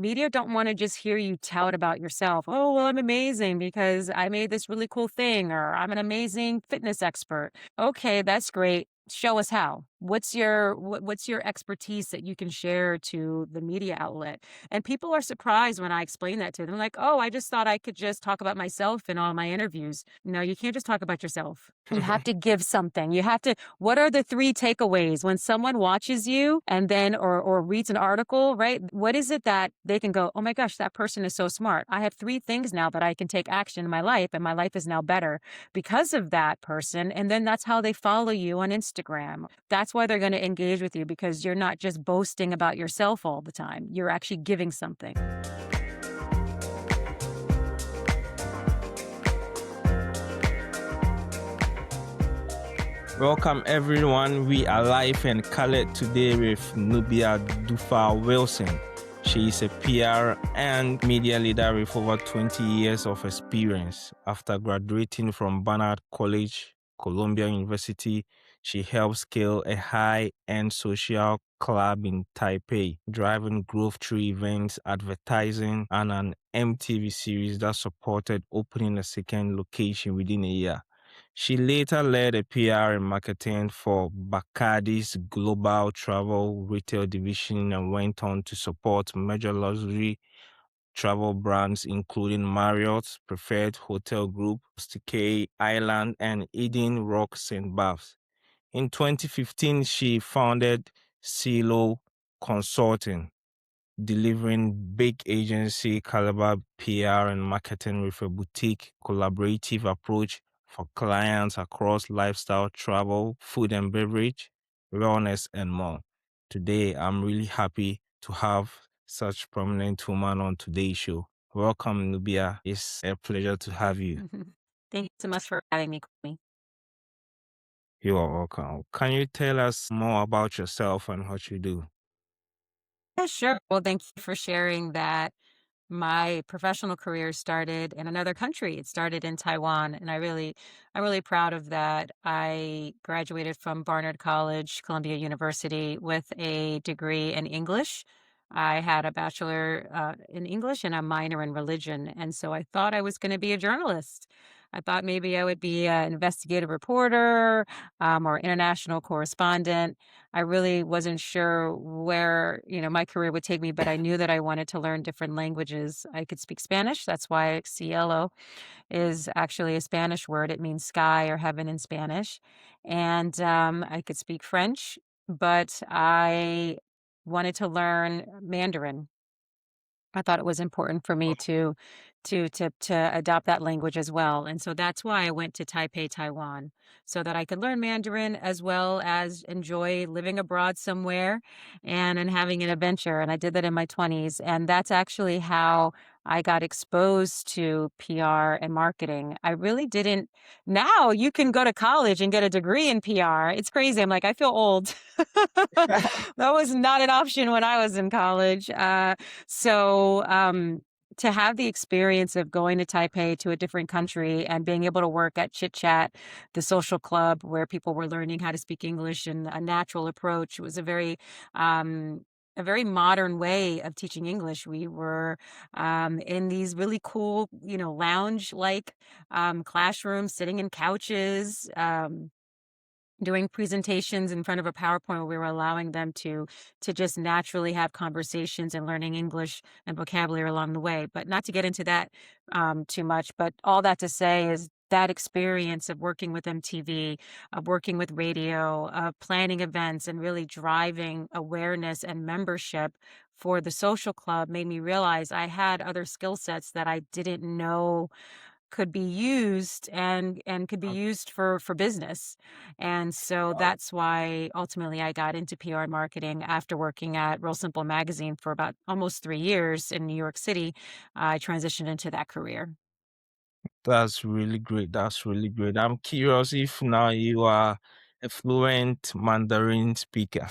Media don't want to just hear you tout about yourself. Oh, well, I'm amazing because I made this really cool thing, or I'm an amazing fitness expert. Okay, that's great. Show us how. What's your expertise that you can share to the media outlet? And people are surprised when I explain that to them. Like, oh, I just thought I could just talk about myself in all my interviews. No, you can't just talk about yourself. You have to give something. You have to, what are the three takeaways when someone watches you and then or reads an article, right? What is it that they can go, "Oh my gosh, that person is so smart. I have three things now that I can take action in my life and my life is now better because of that person." And then that's how they follow you on Instagram. That's why they're going to engage with you because you're not just boasting about yourself all the time. You're actually giving something. Welcome everyone. We are live and colored today with Nubia DuVall Wilson. She is a PR and media leader with over 20 years of experience. After graduating from Barnard College, Columbia University, she helped scale a high-end social club in Taipei, driving growth through events, advertising, and an MTV series that supported opening a second location within a year. She later led a PR and marketing for Bacardi's global travel retail division and went on to support major luxury travel brands including Marriott's Preferred Hotel Group, Staycation Island, and Eden Rock St. Barts. In 2015, she founded Cielo Consulting, delivering big agency caliber PR and marketing with a boutique collaborative approach for clients across lifestyle, travel, food and beverage, wellness, and more. Today, I'm really happy to have such prominent woman on today's show. Welcome, Nubia. It's a pleasure to have you. Thank you so much for having me, Kwame. You are welcome. Can you tell us more about yourself and what you do? Yeah, sure. Well, thank you for sharing that. My professional career started in another country. It started in Taiwan, and I'm really proud of that. I graduated from Barnard College, Columbia University, with a degree in English. I had a bachelor in English and a minor in religion, and so I thought I was going to be a journalist. I thought maybe I would be an investigative reporter or international correspondent. I really wasn't sure where, my career would take me, but I knew that I wanted to learn different languages. I could speak Spanish. That's why Cielo is actually a Spanish word. It means sky or heaven in Spanish. And I could speak French, but I wanted to learn Mandarin. I thought it was important for me to adopt that language as well, and so that's why I went to Taipei, Taiwan, so that I could learn Mandarin as well as enjoy living abroad somewhere and having an adventure, and I did that in my 20s, and that's actually how I got exposed to PR and marketing. I really didn't. Now you can go to college and get a degree in PR. It's crazy. I'm like, I feel old. That was not an option when I was in college. So to have the experience of going to Taipei to a different country and being able to work at Chit Chat, the social club where people were learning how to speak English and a natural approach, was a very modern way of teaching English. We were in these really cool, lounge like classrooms, sitting in couches. Doing presentations in front of a PowerPoint where we were allowing them to just naturally have conversations and learning English and vocabulary along the way. But not to get into that too much, but all that to say is that experience of working with MTV, of working with radio, of planning events and really driving awareness and membership for the social club made me realize I had other skill sets that I didn't know could be used and could be used for business. And so that's why ultimately I got into PR and marketing after working at Real Simple Magazine for about almost 3 years in New York City. I transitioned into that career. That's really great. That's really great. I'm curious if now you are a fluent Mandarin speaker.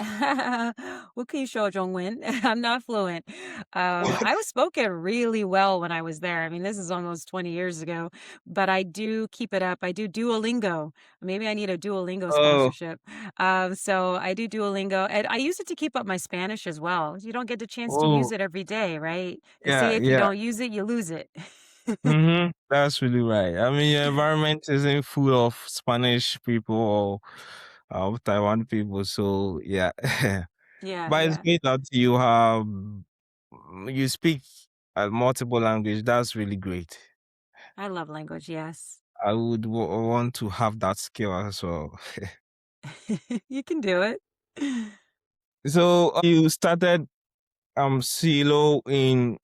我可以说中文. I'm not fluent. I was spoken really well when I was there. I mean, this is almost 20 years ago, but I do keep it up. I do Duolingo. Maybe I need a Duolingo Oh, sponsorship. So I do Duolingo, and I use it to keep up my Spanish as well. You don't get the chance to use oh, it every day, right? They say yeah, if you yeah. don't use it, you lose it. That's really right. I mean, your environment isn't full of Spanish people or Taiwan people, so yeah. Yeah, But it's yeah. great that you speak multiple language. That's really great. I love language. Yes. I would want to have that skill as well. You can do it. So you started Cielo in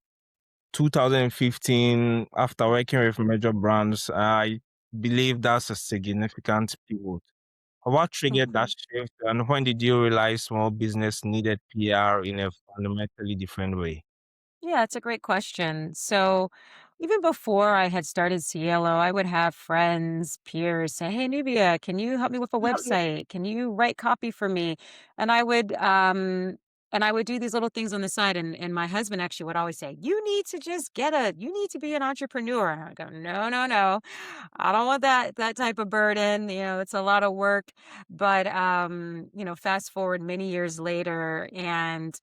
2015 after working with major brands. I believe that's a significant pivot. What triggered that Mhm. shift, and when did you realize small business needed PR in a fundamentally different way? Yeah, it's a great question. So, even before I had started Cielo, I would have friends, peers say, "Hey, Nubia, can you help me with a website? Can you write copy for me?" And I would do these little things on the side. And my husband actually would always say, you need to be an entrepreneur." And I go, "No, no, no, I don't want that type of burden. It's a lot of work." But fast forward many years later, and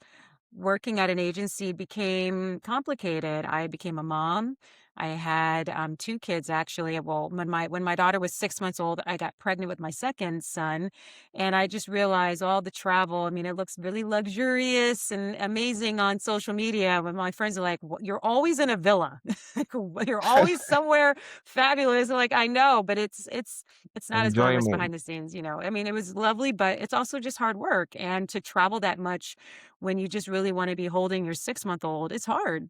working at an agency became complicated. I became a mom. I had 2 kids actually. Well, when my daughter was 6 months old, I got pregnant with my second son, and I just realized all the travel. I mean, it looks really luxurious and amazing on social media. When my friends are like, You're always in a villa. You're always somewhere fabulous." I'm like, I know, but it's not as glamorous Enjoyment. behind the scenes. I mean, it was lovely, but it's also just hard work, and to travel that much when you just really wanna be holding your six-month-old, it's hard.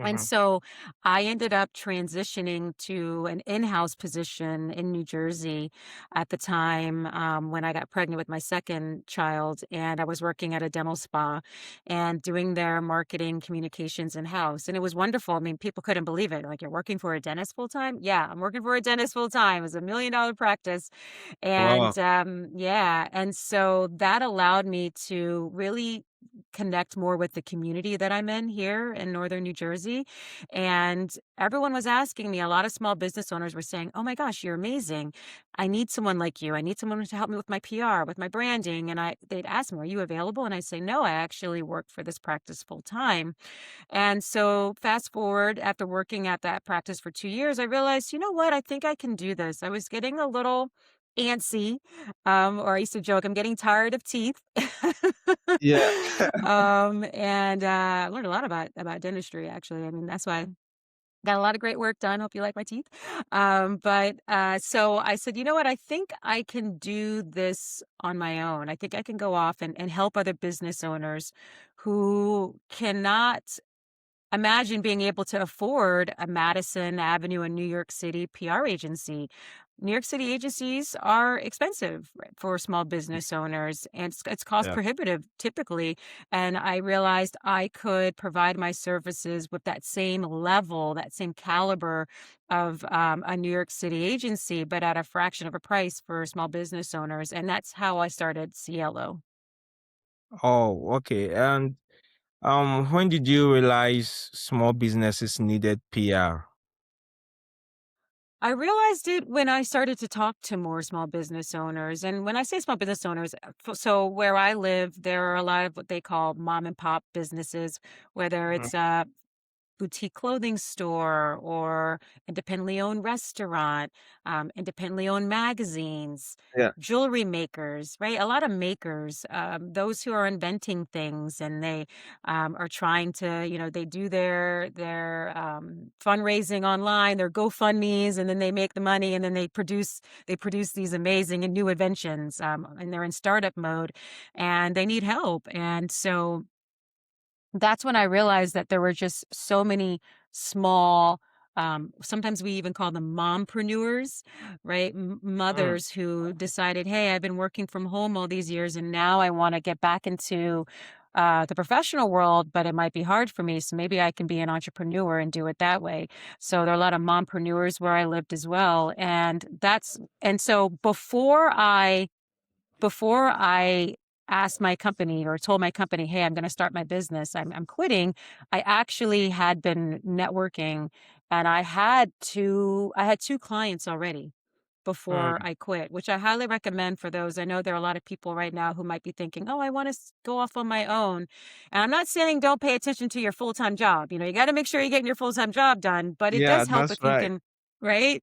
And Mhm. so I ended up transitioning to an in-house position in New Jersey at the time, when I got pregnant with my second child, and I was working at a dental spa and doing their marketing communications in-house, and it was wonderful. I mean, people couldn't believe it. Like, "You're working for a dentist full time?" "Yeah, I'm working for a dentist full time." It was $1,000,000 practice, Wow. and, yeah, and so that allowed me to really connect more with the community that I'm in here in Northern New Jersey, and everyone was asking me. A lot of small business owners were saying, "Oh my gosh, you're amazing. I need someone like you. I need someone to help me with my PR, with my branding." And they'd ask me, "Are you available?" And I say, "No, I actually work for this practice full time." And so fast forward, after working at that practice for 2 years, I realized, "You know what? I think I can do this." I was getting a little antsy, or I used to joke, "I'm getting tired of teeth." Yeah. And, I learned a lot about dentistry, actually. I mean, that's why I got a lot of great work done. Hope you like my teeth. So I said, "You know what? I think I can do this on my own. I think I can go off and help other business owners who cannot imagine being able to afford a Madison Avenue in New York City PR agency." New York City agencies are expensive, right, for small business owners, and it's cost Yeah. prohibitive typically. And I realized I could provide my services with that same level, that same caliber of a New York City agency, but at a fraction of a price for small business owners. And that's how I started Cielo. Oh, okay. And when did you realize small businesses needed PR? I realized it when I started to talk to more small business owners. And when I say small business owners, so where I live, there are a lot of what they call mom and pop businesses, whether Mhm. it's boutique clothing store or independently owned restaurant, independently owned magazines, Yeah. jewelry makers, right? A lot of makers, those who are inventing things, and they are trying to, they do their fundraising online, their GoFundmes, and then they make the money, and then they produce these amazing and new inventions, and they're in startup mode, and they need help, and so that's when I realized that there were just so many small, sometimes we even call them mompreneurs, right? Mm. Mothers who decided, "Hey, I've been working from home all these years, and now I want to get back into the professional world, but it might be hard for me. So maybe I can be an entrepreneur and do it that way." So there are a lot of mompreneurs where I lived as well. And so before I before I asked my company or told my company, "Hey, I'm gonna start my business. I'm quitting," I actually had been networking, and I had 2 clients already before Mm, I quit, which I highly recommend for those. I know there are a lot of people right now who might be thinking, "Oh, I wanna go off on my own." And I'm not saying don't pay attention to your full-time job, you gotta make sure you're getting your full-time job done, but it yeah, does help that's if you right. can, right?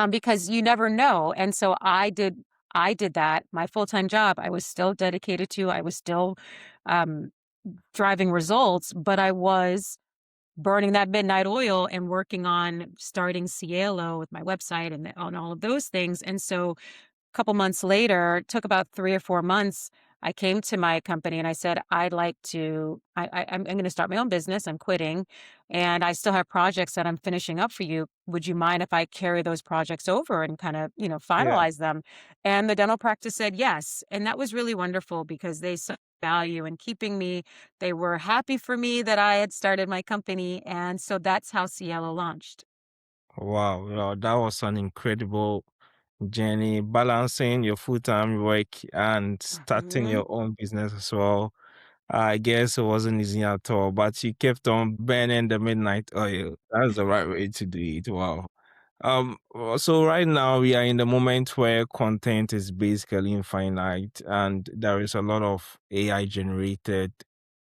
Because you never know, and so I did that. My full-time job, I was still dedicated to, I was still, um, driving results, but I was burning that midnight oil and working on starting Cielo with my website and on all of those things, and so couple months later, it took about 3 or 4 months, I came to my company and I said, "I'd like to I'm gonna start my own business, I'm quitting, and I still have projects that I'm finishing up for you. Would you mind if I carry those projects over and kind of, Yeah. finalize them?" And the dental practice said yes, and that was really wonderful because they saw value in keeping me. They were happy for me that I had started my company, and so that's how Cielo launched. Wow, wow, that was an incredible journey, balancing your full-time work and starting Mhm. your own business as well. I guess it wasn't easy at all, but you kept on burning the midnight oil. That's the right way to do it. Wow. So right now we are in the moment where content is basically infinite and there is a lot of AI generated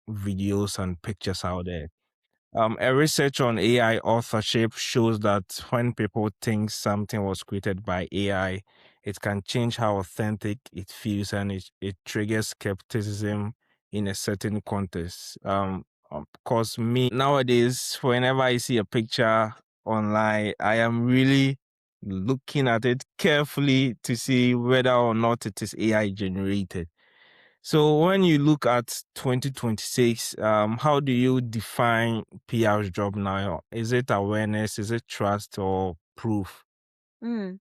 videos and pictures out there. A research on AI authorship shows that when people think something was created by AI, it can change how authentic it feels and it triggers skepticism in a certain context. Because me nowadays, whenever I see a picture online, I am really looking at it carefully to see whether or not it is AI generated. So when you look at 2026, how do you define PR's job now? Is it awareness? Is it trust or proof? Mm.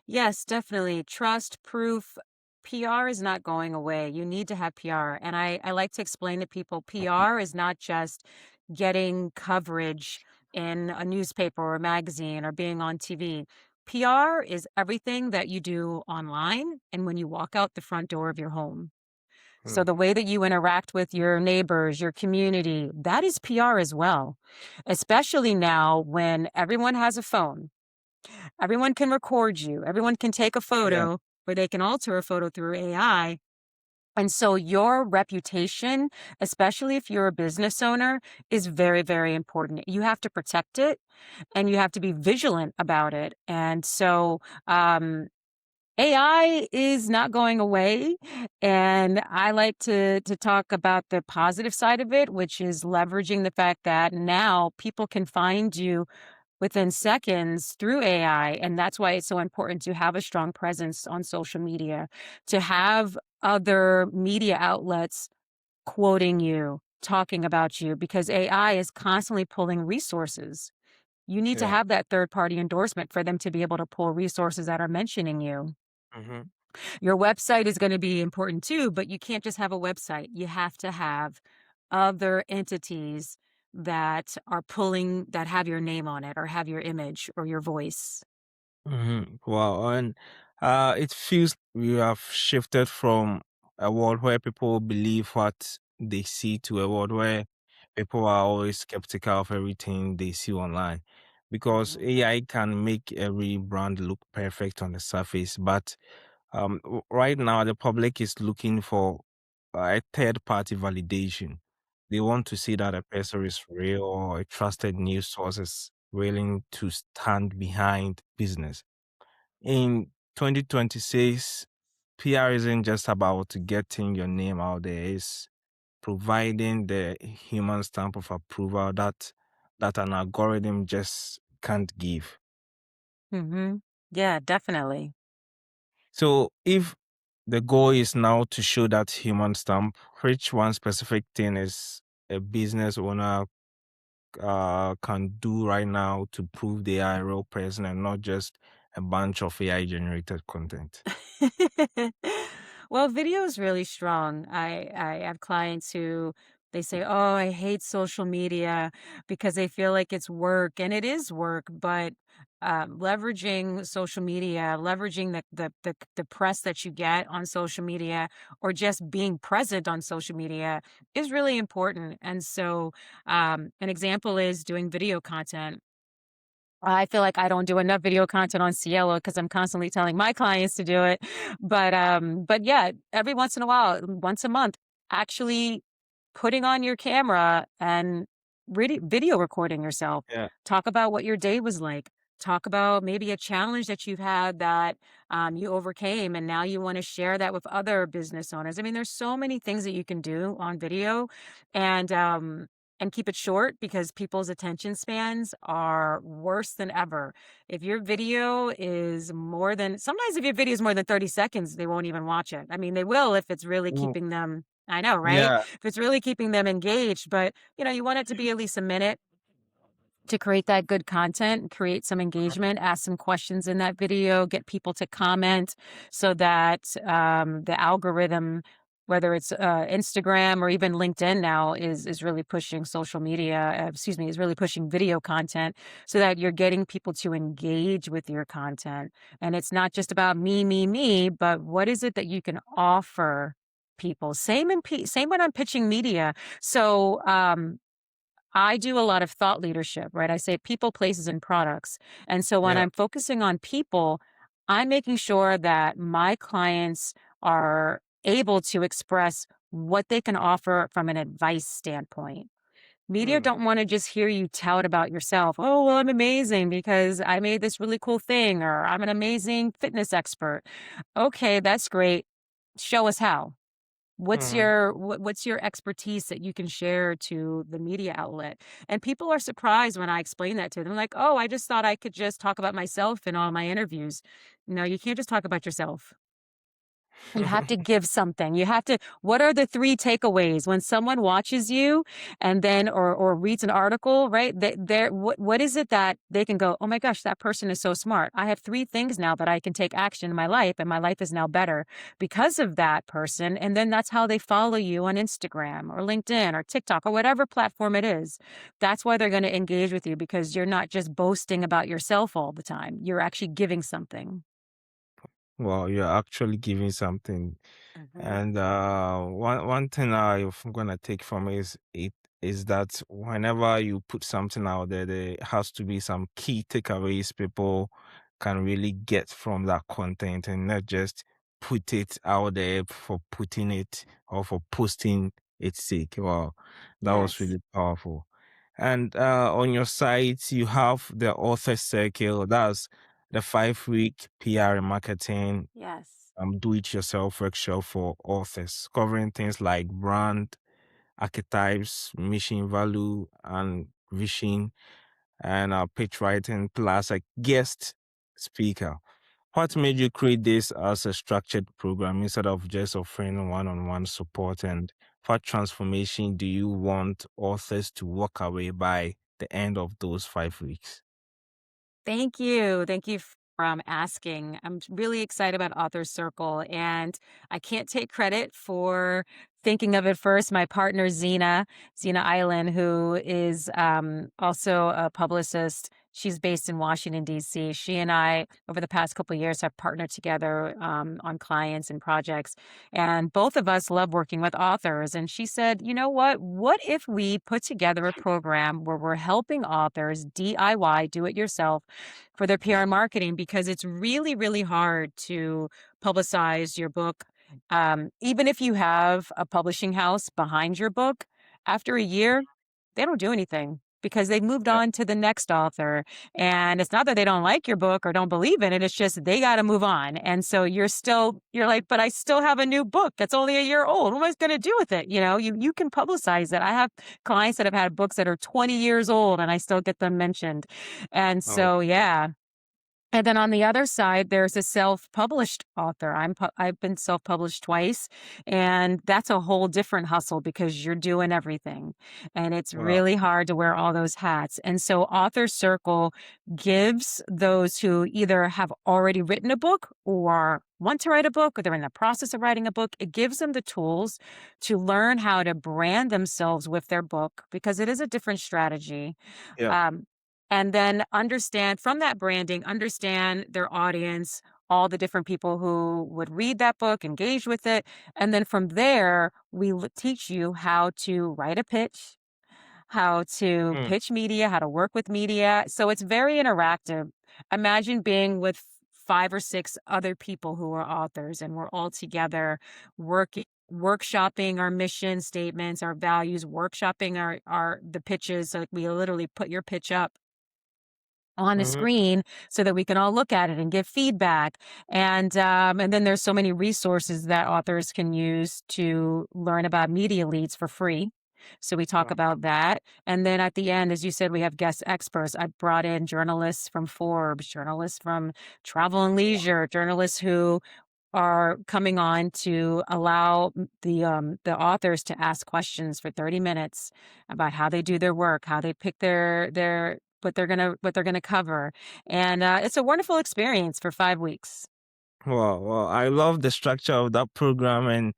Yes, definitely. Trust, proof. PR is not going away. You need to have PR. And I like to explain to people PR is not just getting coverage in a newspaper or a magazine or being on TV. PR is everything that you do online and when you walk out the front door of your home. So Hmm. the way that you interact with your neighbors, your community, that is PR as well. Especially now when everyone has a phone. Everyone can record you. Everyone can take a Yeah. photo, or they can alter a photo through AI. And so your reputation, especially if you're a business owner, is very, very important. You have to protect it and you have to be vigilant about it. And so AI is not going away. And I like to talk about the positive side of it, which is leveraging the fact that now people can find you within seconds through AI. And that's why it's so important to have a strong presence on social media, to have other media outlets quoting you, talking about you, because AI is constantly pulling resources. You need to Yeah. have that third party endorsement for them to be able to pull resources that are mentioning you. Hmm. Your website is going to be important too, but you can't just have a website. You have to have other entities that are pulling that have your name on it or have your image or your voice. Wow. And it feels we have shifted from a world where people believe what they see to a world where people are always skeptical of everything they see online. Because Mhm. AI can make every brand look perfect on the surface, but right now the public is looking for a third party validation. They want to see that a person is real or a trusted news source is willing to stand behind business. In 2026, PR isn't just about getting your name out there, it's providing the human stamp of approval that an algorithm just can't give. Mhm. Yeah, definitely. So if the goal is now to show that human stamp, which one specific thing is a business owner can do right now to prove they are a real person and not just a bunch of AI generated content? Well, video is really strong. I have clients who They say, "Oh, I hate social media," because they feel like it's work, and it is work, but, leveraging social media, leveraging the press that you get on social media, or just being present on social media is really important, and so, an example is doing video content. I feel like I don't do enough video content on Cielo because I'm constantly telling my clients to do it. But yeah, every once in a while, once a month, actually putting on your camera and really video recording yourself. Yeah. Talk about what your day was like. Talk about maybe a challenge that you've had that you overcame, and now you want to share that with other business owners. I mean, there's so many things that you can do on video, and and keep it short because people's attention spans are worse than ever. If your video is more than sometimes if your video is more than 30 seconds, they won't even watch it. I mean, they will if it's really Mm, keeping them I know, right? yeah. If it's really keeping them engaged, but you want it to be at least a minute to create that good content, create some engagement, ask some questions in that video, get people to comment so that the algorithm, whether it's Instagram or even LinkedIn now, is really pushing social media. Excuse me, is really pushing video content so that you're getting people to engage with your content, and it's not just about me, but what is it that you can offer people? Same when I'm pitching media. So I do a lot of thought leadership, right? I say people, places, and products. And so when Yeah. I'm focusing on people, I'm making sure that my clients are able to express what they can offer from an advice standpoint. Media Mm, don't want to just hear you tout about yourself. Oh, well, I'm amazing because I made this really cool thing, or I'm an amazing fitness expert. Okay, that's great. Show us how. mm. What's your expertise that you can share to the media outlet? And people are surprised when I explain that to them, like, "Oh, I just thought I could just talk about myself in all my interviews." No, you can't just talk about yourself. You have to give something. You have to what are the 3 takeaways when someone watches you and then or reads an article, right? They're what is it that they can go, "Oh my gosh, that person is so smart. I have 3 things now that I can take action in my life, and my life is now better because of that person." And then that's how they follow you on Instagram or LinkedIn or TikTok or whatever platform it is. That's why they're gonna engage with you because you're not just boasting about yourself all the time. You're actually giving something. Well, you're actually giving something. Mhm. And one thing I'm gonna take from it is that whenever you put something out there, there has to be some key takeaways people can really get from that content, and not just put it out there for putting it or for posting its sake. Wow, that was Yes. really powerful. And on your site, you have the author circle. That's the 5 week PR and marketing Yes. do it yourself workshop for authors, covering things like brand, archetypes, mission value, and vision, and pitch writing, plus a guest speaker. What made you create this as a structured program instead of just offering one on one support? And what transformation do you want authors to walk away by the end of those 5 weeks? Thank you. Thank you for asking. I'm really excited about Author Circle, and I can't take credit for thinking of it first. My partner, Zena Island, who is also a publicist, she's based in Washington, D.C. She and I, over the past couple of years, have partnered together on clients and projects. And both of us love working with authors. And she said, you know what? What if we put together a program where we're helping authors DIY, do it yourself, for their PR and marketing? Because it's really, really hard to publicize your book. Even if you have a publishing house behind your book, after a year, they don't do anything because they've moved Yeah. on to the next author. And it's not that they don't like your book or don't believe in it. It's just they got to move on. And so you're like, but I still have a new book that's only a year old. What am I going to do with it? You can publicize it. I have clients that have had books that are 20 years old and I still get them mentioned. And Oh, so, yeah, And then on the other side, there's a self-published author. I've been self-published twice, and that's a whole different hustle because you're doing everything. And it's Wow. really hard to wear all those hats. And so Author Circle gives those who either have already written a book or want to write a book or they're in the process of writing a book, it gives them the tools to learn how to brand themselves with their book because it is a different strategy. Yeah. Um, and then understand from that branding, understand their audience, all the different people who would read that book, engage with it. And then from there, teach you how to write a pitch, how to Mm, pitch media, how to work with media. So it's very interactive. Imagine being with five or six other people who are authors and we're all together working workshopping our mission statements, our values, workshopping our the pitches. So we literally put your pitch up on the mhm. screen so that we can all look at it and give feedback. And then there's so many resources that authors can use to learn about media leads for free. So we talk Wow. about that. And then at the end, as you said, we have guest experts. I brought in journalists from Forbes, journalists from Travel and Leisure, journalists who are coming on to allow the authors to ask questions for 30 minutes about how they do their work, how they pick their what they're gonna cover, and it's a wonderful experience for 5 weeks. Wow, well, I love the structure of that program, and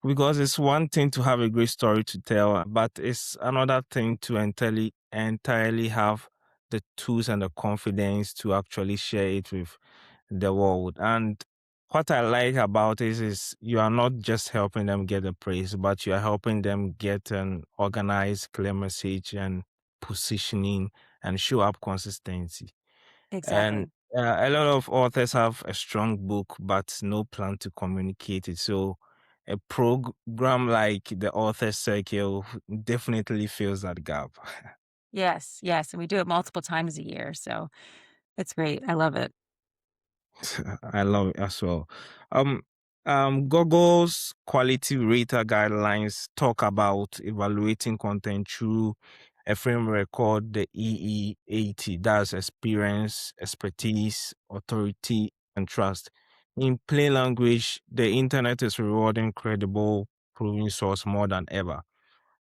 because it's one thing to have a great story to tell, but it's another thing to entirely have the tools and the confidence to actually share it with the world. And what I like about it is you are not just helping them get the praise, but you are helping them get an organized, clear message and positioning and show up consistency. And Exactly. a lot of authors have a strong book, but no plan to communicate it. So a program like the Author Circle definitely fills that gap. Yes, yes, and we do it multiple times a year, so it's great. I love it. I love it as well. Um, Google's quality rater guidelines talk about evaluating content through a framework called the EE80. That's experience, expertise, authority, and trust. In plain language, the internet is rewarding credible, proven source more than ever.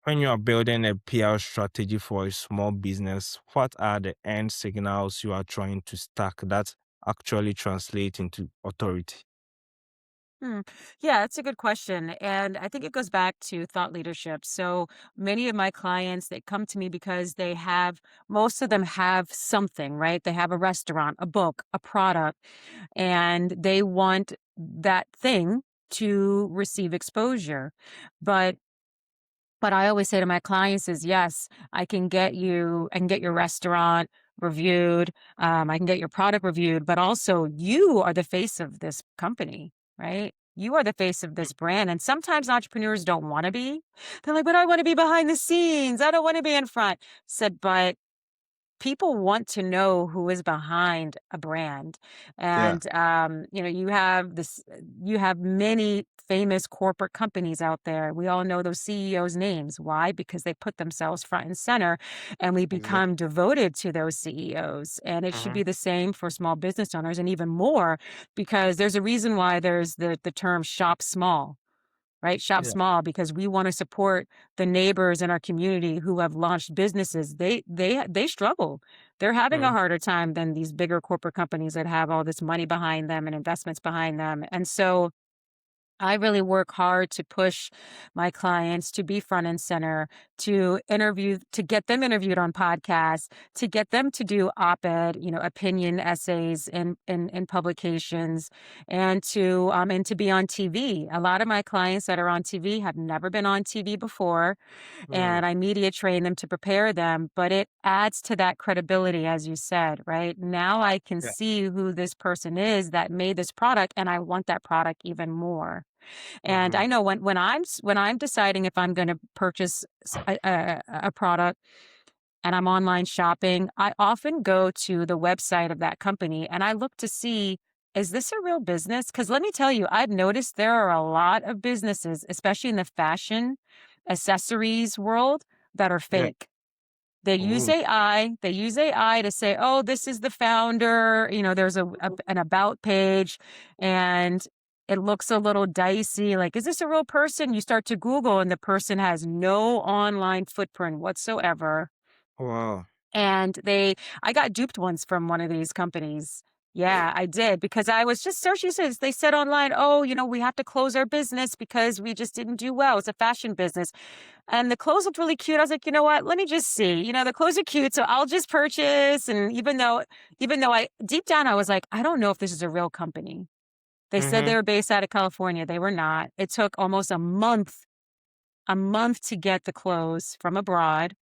When you are building a PR strategy for a small business, what are the end signals you are trying to stack that actually translate into authority? Hmm. Yeah, that's a good question. And I think it goes back to thought leadership. So many of my clients, they come to me because most of them have something, right? They have a restaurant, a book, a product, and they want that thing to receive exposure. But But I always say to my clients is, yes, I can get your restaurant reviewed. I can get your product reviewed, but also you are the face of this company, right? You are the face of Mm, this brand. And sometimes entrepreneurs don't want to be. They're like, but I want to be behind the scenes. I don't want to be in front. Said, but people want to know who is behind a brand. yeah. And you have many famous corporate companies out there. We all know those CEOs names. Why? Because they put themselves front and center, and we Exactly. become devoted to those CEOs. And it should Hmm. be the same for small business owners, and even more, because there's a reason why there's the term shop small, right? Shop Yeah. small because we want to support the neighbors in our community who have launched businesses. They struggle. They're having a Hmm. harder time than these bigger corporate companies that have all this money behind them and investments behind them. And so I really work hard to push my clients to be front and center, to get them interviewed on podcasts, to get them to do op-ed, opinion essays in publications, and to be on TV. A lot of my clients that are on TV have never been on TV before, Mm, and I media train them to prepare them, but it adds to that credibility, as you said, right? Now I can yeah. see who this person is that made this product, and I want that product even more. And Hmm. I know when I'm deciding if I'm gonna purchase a product and I'm online shopping, I often go to the website of that company and I look to see, is this a real business? Because let me tell you, I've noticed there are a lot of businesses, especially in the fashion accessories world, that are Yeah. fake. They use Oh, AI. They use AI to say, "Oh, this is the founder." There's an about page, and it looks a little dicey. Like, is this a real person? You start to Google, and the person has no online footprint whatsoever. wow. And I got duped once from one of these companies. Yeah, I did because I was just searching this. They said online, "Oh, we have to close our business because we just didn't do well. It's a fashion business." And the clothes looked really cute. I was like, you know what? Let me just see. The clothes are cute, so I'll just purchase. And even though I deep down I was like, I don't know if this is a real company. They said they Mm-hmm. were based out of California. They were not. It took almost a month to get the clothes from abroad.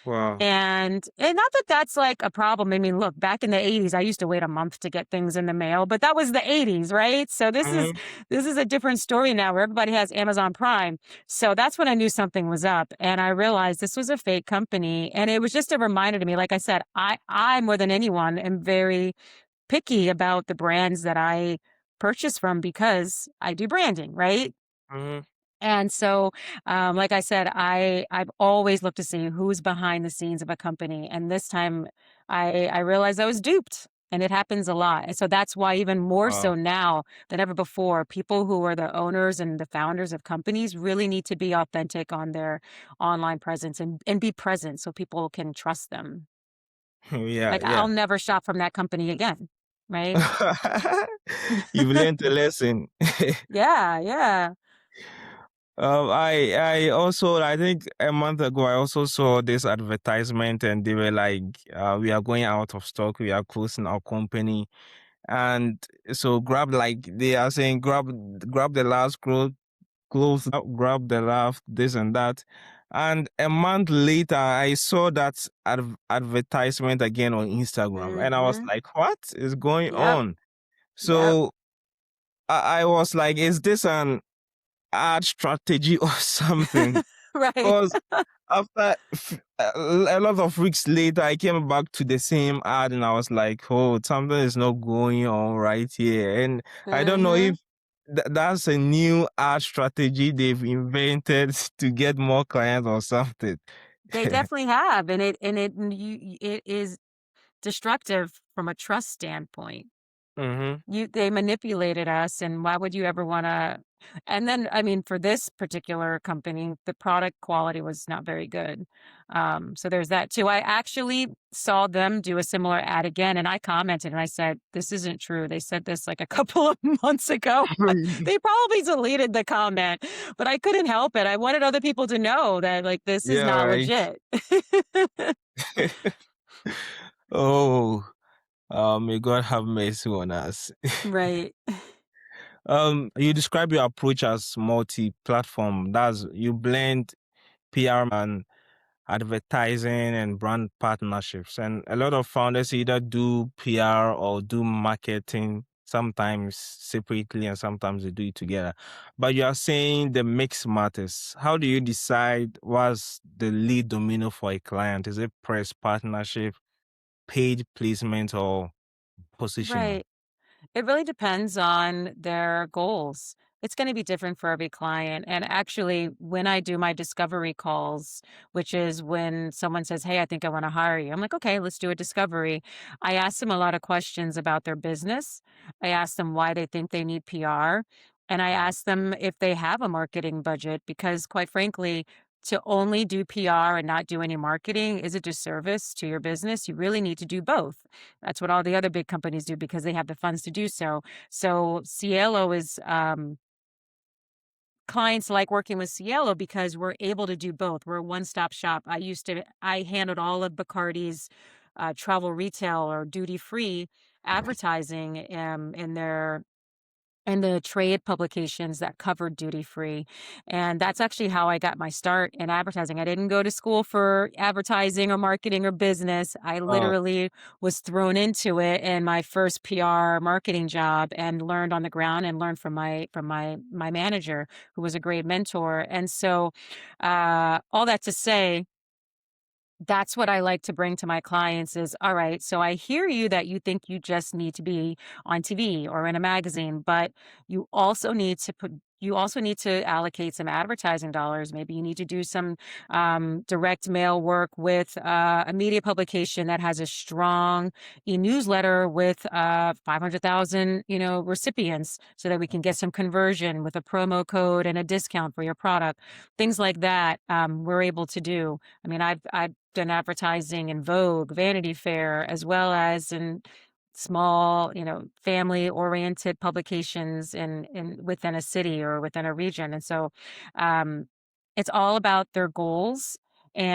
Wow. And not that that's like a problem. I mean, look, back in the 80s, I used to wait a month to get things in the mail, but that was the 80s, right? So this is Mm-hmm. this is a different story now where everybody has Amazon Prime. So that's when I knew something was up and I realized this was a fake company and it was just a reminder to me. Like I said, I more than anyone am very picky about the brands that I purchase from because I do branding, right? Mm-hmm. And so, like I said, I've always looked to see who's behind the scenes of a company, and this time, I realized I was duped, and it happens a lot. And so that's why even more so Wow. now than ever before, people who are the owners and the founders of companies really need to be authentic on their online presence and be present so people can trust them. Yeah, Like I'll yeah. never shop from that company again, right? You've learned a lesson. Yeah, yeah. I also, I think a month ago I also saw this advertisement and they were like, we are going out of stock, we are closing our company. And so grab, like they are saying, grab the last clothes, grab the last this and that. And a month later I saw that advertisement again on Instagram and I was Mhm. like, what is going Yep, on? yep. So I was like, is this an ad strategy or something? Right. Because after a lot of weeks later, I came back to the same ad and I was like, oh, something is not going on right here. And I don't know Mhm. if that's a new ad strategy they've invented to get more clients or something. They definitely have, it is destructive from a trust standpoint. Mm-hmm. They manipulated us, and why would you ever wanna and then, I mean, for this particular company, the product quality was not very good. So there's that too. I actually saw them do a similar ad again, and I commented and I said, "This isn't true. They said this like a couple of months ago." They probably deleted the comment, but I couldn't help it. I wanted other people to know that, like, this is Yeah, not right. legit. Oh, may God have mercy on us. Right. You describe your approach as multi-platform. That's you blend PR and advertising and brand partnerships. And a lot of founders either do PR or do marketing, sometimes separately and sometimes they do it together. But you are saying the mix matters. How do you decide what's the lead domino for a client? Is it press partnership, paid placement, or positioning? Right. It really depends on their goals. It's going to be different for every client. And actually, when I do my discovery calls, which is when someone says, "Hey, I think I want to hire you," I'm like, "Okay, let's do a discovery." I ask them a lot of questions about their business. I ask them why they think they need PR. And I ask them if they have a marketing budget, because quite frankly, to only do PR and not do any marketing is a disservice to your business. You really need to do both. That's what all the other big companies do because they have the funds to do so. So Cielo is clients like working with Cielo because we're able to do both. We're a one-stop shop. I handled all of Bacardi's travel retail or duty free advertising in their and the trade publications that covered duty free. And that's actually how I got my start in advertising. I didn't go to school for advertising or marketing or business. I Wow. literally was thrown into it in my first PR marketing job and learned on the ground and learned from my manager who was a great mentor. And so all that to say, that's what I like to bring to my clients is, all right, so I hear you that you think you just need to be on TV or in a magazine, but you also need to you also need to allocate some advertising dollars. Maybe you need to do some direct mail work with a media publication that has a strong e-newsletter with 500,000, recipients, so that we can get some conversion with a promo code and a discount for your product. Things like that, we're able to do. I mean, I've done advertising in Vogue, Vanity Fair, as well as in small, family-oriented publications in within a city or within a region, and so, um, it's all about their goals,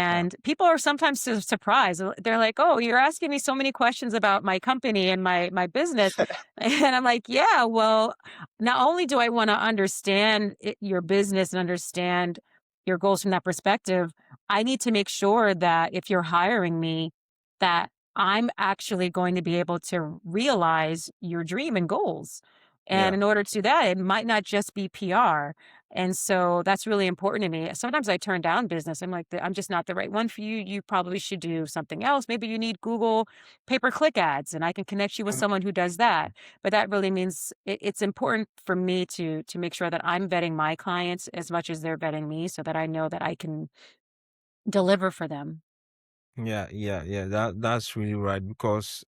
Yeah. and people are sometimes surprised. They're like, "Oh, you're asking me so many questions about my company and my business," and I'm like, "Yeah, well, not only do I wanna understand your business and understand your goals from that perspective, I need to make sure that if you're hiring me, that I'm actually going to be able to realize your dream and goals. And Yeah. in order to do that, it might not just be PR. And so that's really important to me. Sometimes I turn down business. I'm like, I'm just not the right one for you. You probably should do something else. Maybe you need Google pay-per-click ads, and I can connect you with Mhm. someone who does that. But that really means it's important for me to make sure that I'm vetting my clients as much as they're vetting me, so that I know that I can deliver for them. Yeah, yeah, yeah. That's really right because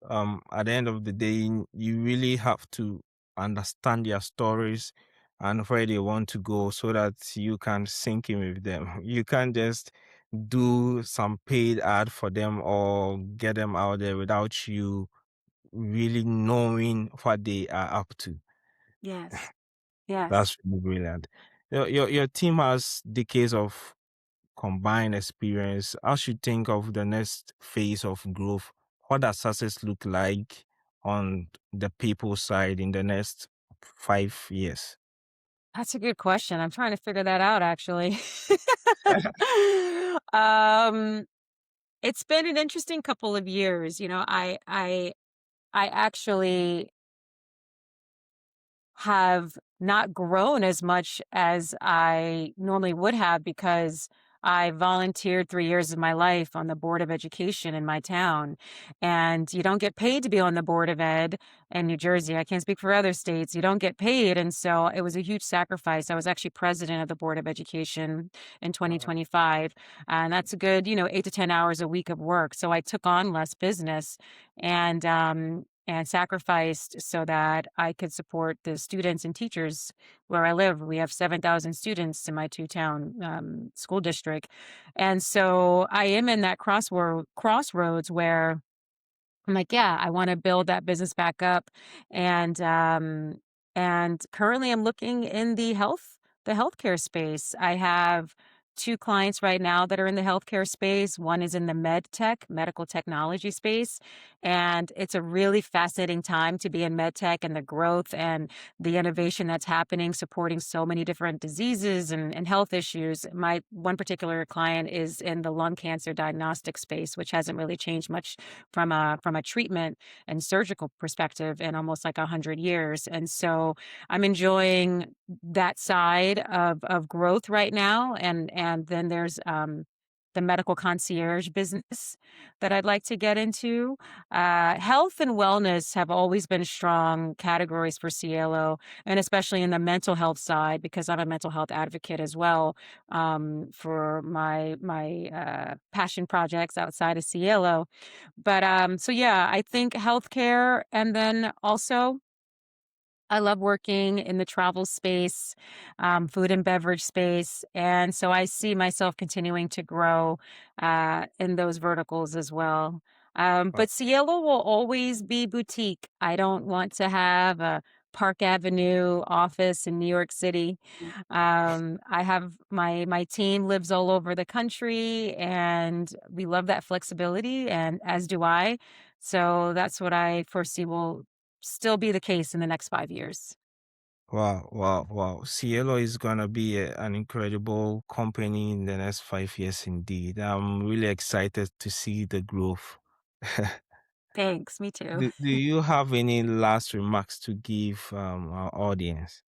at the end of the day, you really have to understand their stories and where they want to go so that you can sync in with them. You can't just do some paid ad for them or get them out there without you really knowing what they are up to. Yes. Yes. That's really brilliant. Your team has decades of combined experience. As you think of the next phase of growth, what does success look like on the people side in the next 5 years? That's a good question. I'm trying to figure that out actually. Um, it's been an interesting couple of years. I actually have not grown as much as I normally would have, because I volunteered 3 years of my life on the board of education in my town, and you don't get paid to be on the board of ed in New Jersey. I can't speak for other states. You don't get paid, and so it was a huge sacrifice. I was actually president of the board of education in Uh, 2025, and that's a good, 8 to 10 hours a week of work. So I took on less business, and sacrificed so that I could support the students and teachers where I live. We have 7,000 students in my two-town school district. And so I am in that crossroads where I'm like, yeah, I want to build that business back up. And currently I'm looking in the healthcare space. I have two clients right now that are in the healthcare space. One is in the medical technology space. And it's a really fascinating time to be in med tech, and the growth and the innovation that's happening, supporting so many different diseases and health issues. My one particular client is in the lung cancer diagnostic space, which hasn't really changed much from a treatment and surgical perspective in almost like 100 years. And so I'm enjoying that side of growth right now. And then there's the medical concierge business that I'd like to get into. Health and wellness have always been strong categories for Cielo, and especially in the mental health side, because I'm a mental health advocate as well, for my passion projects outside of Cielo. But, so yeah, I think healthcare, and then also I love working in the travel space, food and beverage space, and so I see myself continuing to grow, in those verticals as well. uh, But Cielo will always be boutique. I don't want to have a Park Avenue office in New York City. I have my team lives all over the country, and we love that flexibility, and as do I. So that's what I foresee will still be the case in the next 5 years. wow, wow, wow. Cielo is gonna be an incredible company in the next 5 years indeed. I'm really excited to see the growth. Thanks, me too. Do you have any last remarks to give our audience?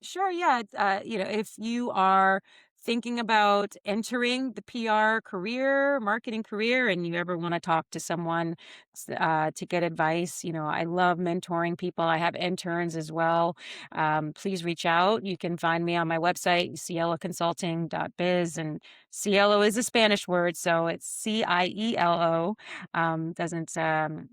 Sure, yeah, if you are thinking about entering the PR career, marketing career, and you ever want to talk to someone to get advice, I love mentoring people. I have interns as well. Please reach out. You can find me on my website, cieloconsulting.biz. And Cielo is a Spanish word, so it's Cielo. Doesn't sound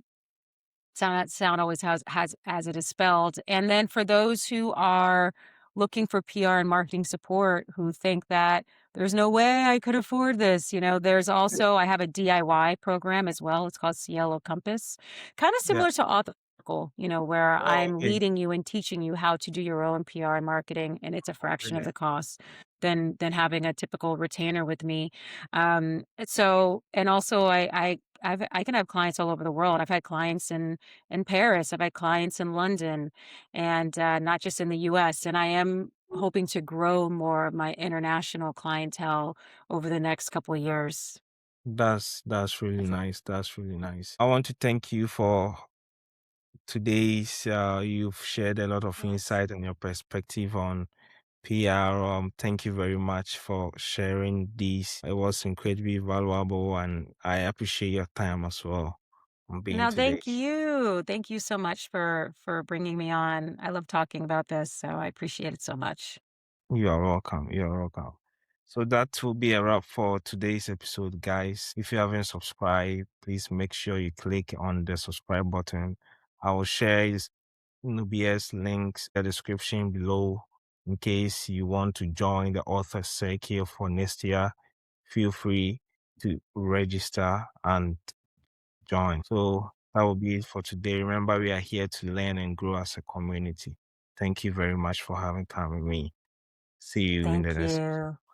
always has as it is spelled. And then for those who are looking for PR and marketing support, who think that there's no way I could afford this, there's also I have a DIY program as well. It's called Cielo Compass, kind of Yeah. similar to Authorable, where Oh, I'm okay. leading you and teaching you how to do your own PR and marketing, and it's a fraction of Brilliant. the cost than having a typical retainer with me. So and also I can have clients all over the world. I've had clients in Paris. I've had clients in London, and not just in the US. And I am hoping to grow more of my international clientele over the next couple of years. That's really nice. That's really nice. I want to thank you for today's. You've shared a lot of insight and your perspective on PR. Thank you very much for sharing this. It was incredibly valuable, and I appreciate your time as well on being Now, today. thank you. Thank you so much for bringing me on. I love talking about this, so I appreciate it so much. You are welcome. You are welcome. So that will be a wrap for today's episode, guys. If you haven't subscribed, please make sure you click on the subscribe button. I will share Nubia's links in the description below in case you want to join the author circle for next year. Feel free to register and join. So that will be it for today. Remember, we are here to learn and grow as a community. Thank you very much for having time with me. See you in the Thank next episode. you.